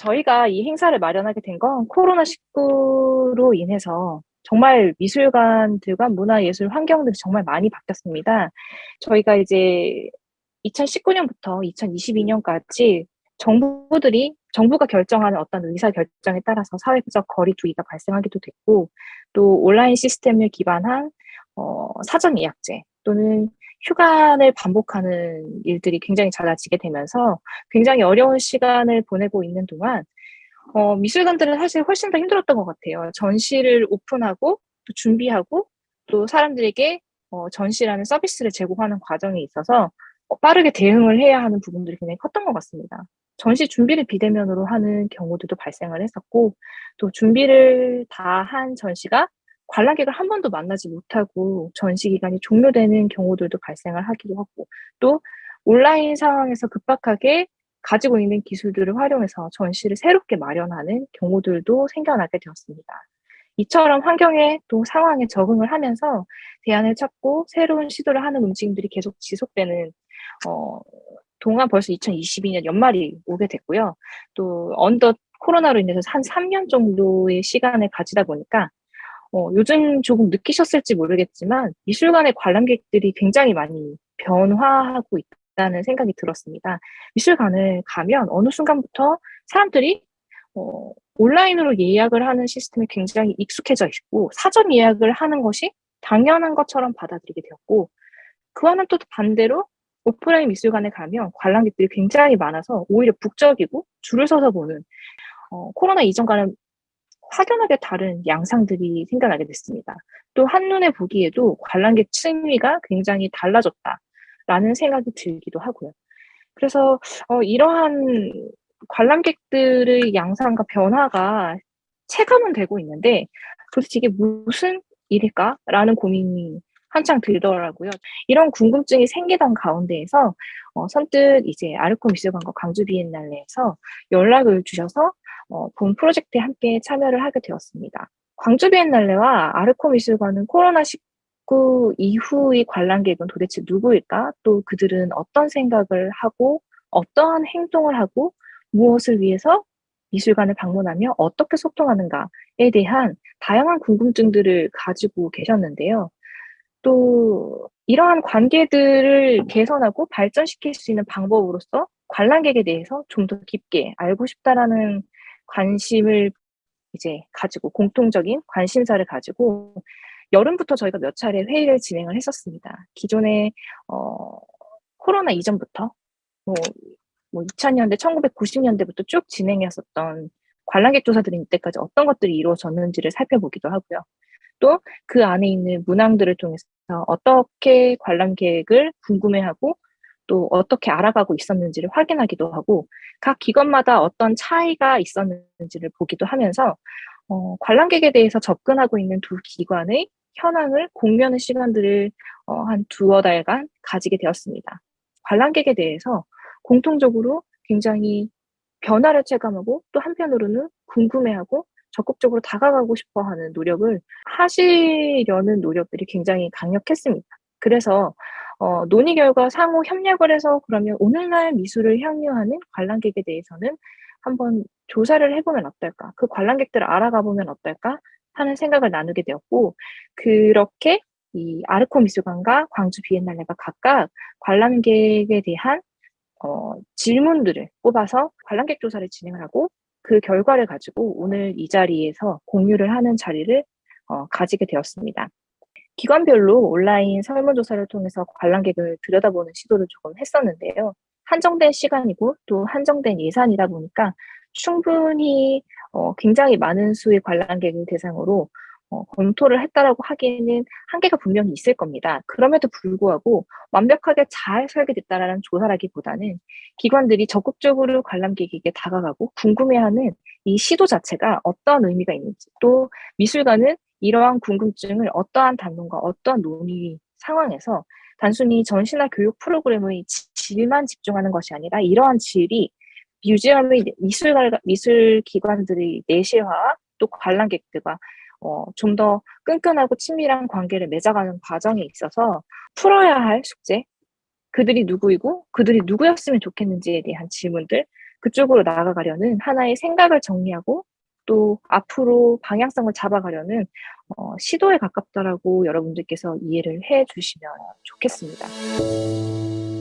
저희가 이 행사를 마련하게 된 건 코로나19로 인해서 정말 미술관들과 문화예술 환경들이 정말 많이 바뀌었습니다. 저희가 이제 2019년부터 2022년까지 정부가 결정하는 어떤 의사결정에 따라서 사회적 거리두기가 발생하기도 됐고, 또 온라인 시스템을 기반한 사전 예약제 또는 휴관을 반복하는 일들이 굉장히 잦아지게 되면서 굉장히 어려운 시간을 보내고 있는 동안 미술관들은 사실 훨씬 더 힘들었던 것 같아요. 전시를 오픈하고 또 준비하고 또 사람들에게 전시라는 서비스를 제공하는 과정에 있어서 빠르게 대응을 해야 하는 부분들이 굉장히 컸던 것 같습니다. 전시 준비를 비대면으로 하는 경우들도 발생을 했었고, 또 준비를 다 한 전시가 관람객을 한 번도 만나지 못하고 전시 기간이 종료되는 경우들도 발생을 하기도 하고, 또 온라인 상황에서 급박하게 가지고 있는 기술들을 활용해서 전시를 새롭게 마련하는 경우들도 생겨나게 되었습니다. 이처럼 환경에 또 상황에 적응을 하면서 대안을 찾고 새로운 시도를 하는 움직임들이 계속 지속되는 어, 동안 벌써 2022년 연말이 오게 됐고요. 또 언더 코로나로 인해서 한 3년 정도의 시간을 가지다 보니까 요즘 조금 느끼셨을지 모르겠지만 미술관의 관람객들이 굉장히 많이 변화하고 있다는 생각이 들었습니다. 미술관을 가면 어느 순간부터 사람들이 온라인으로 예약을 하는 시스템에 굉장히 익숙해져 있고 사전 예약을 하는 것이 당연한 것처럼 받아들이게 되었고, 그와는 또 반대로 오프라인 미술관에 가면 관람객들이 굉장히 많아서 오히려 북적이고 줄을 서서 보는 코로나 이전과는 확연하게 다른 양상들이 생겨나게 됐습니다. 또 한눈에 보기에도 관람객 층위가 굉장히 달라졌다라는 생각이 들기도 하고요. 그래서 이러한 관람객들의 양상과 변화가 체감은 되고 있는데 도대체 이게 무슨 일일까라는 고민이 한창 들더라고요. 이런 궁금증이 생기던 가운데에서 선뜻 이제 아르코 미술관과 광주 비엔날레에서 연락을 주셔서 본 프로젝트에 함께 참여를 하게 되었습니다. 광주 비엔날레와 아르코 미술관은 코로나19 이후의 관람객은 도대체 누구일까? 또 그들은 어떤 생각을 하고 어떠한 행동을 하고 무엇을 위해서 미술관을 방문하며 어떻게 소통하는가에 대한 다양한 궁금증들을 가지고 계셨는데요. 또 이러한 관계들을 개선하고 발전시킬 수 있는 방법으로서 관람객에 대해서 좀 더 깊게 알고 싶다라는 관심을 이제 가지고 공통적인 관심사를 가지고 여름부터 저희가 몇 차례 회의를 진행을 했었습니다. 기존에 어, 코로나 이전부터 뭐, 2000년대, 1990년대부터 쭉 진행했었던 관람객 조사들은 이때까지 어떤 것들이 이루어졌는지를 살펴보기도 하고요. 또 그 안에 있는 문항들을 통해서 어떻게 관람객을 궁금해하고 또 어떻게 알아가고 있었는지를 확인하기도 하고 각 기관마다 어떤 차이가 있었는지를 보기도 하면서 관람객에 대해서 접근하고 있는 두 기관의 현황을 공유하는 시간들을 한 두어 달간 가지게 되었습니다. 관람객에 대해서 공통적으로 굉장히 변화를 체감하고 또 한편으로는 궁금해하고 적극적으로 다가가고 싶어 하는 노력을 하시려는 노력들이 굉장히 강력했습니다. 그래서 논의 결과 상호 협력을 해서 그러면 오늘날 미술을 향유하는 관람객에 대해서는 한번 조사를 해보면 어떨까? 그 관람객들을 알아가 보면 어떨까? 하는 생각을 나누게 되었고, 그렇게 이 아르코 미술관과 광주 비엔날레가 각각 관람객에 대한 질문들을 뽑아서 관람객 조사를 진행을 하고 그 결과를 가지고 오늘 이 자리에서 공유를 하는 자리를 가지게 되었습니다. 기관별로 온라인 설문조사를 통해서 관람객을 들여다보는 시도를 조금 했었는데요. 한정된 시간이고 또 한정된 예산이다 보니까 충분히 굉장히 많은 수의 관람객을 대상으로 검토를 했다라고 하기에는 한계가 분명히 있을 겁니다. 그럼에도 불구하고 완벽하게 잘 설계됐다라는 조사라기보다는 기관들이 적극적으로 관람객에게 다가가고 궁금해하는 이 시도 자체가 어떤 의미가 있는지, 또 미술관은 이러한 궁금증을 어떠한 담론과 어떠한 논의 상황에서 단순히 전시나 교육 프로그램의 질만 집중하는 것이 아니라 이러한 질이 뮤지엄의 미술 기관들의 내실화와 또 관람객들과 좀 더 끈끈하고 친밀한 관계를 맺어가는 과정에 있어서 풀어야 할 숙제, 그들이 누구이고 그들이 누구였으면 좋겠는지에 대한 질문들, 그쪽으로 나아가려는 하나의 생각을 정리하고 또 앞으로 방향성을 잡아가려는 시도에 가깝다라고 여러분들께서 이해를 해 주시면 좋겠습니다.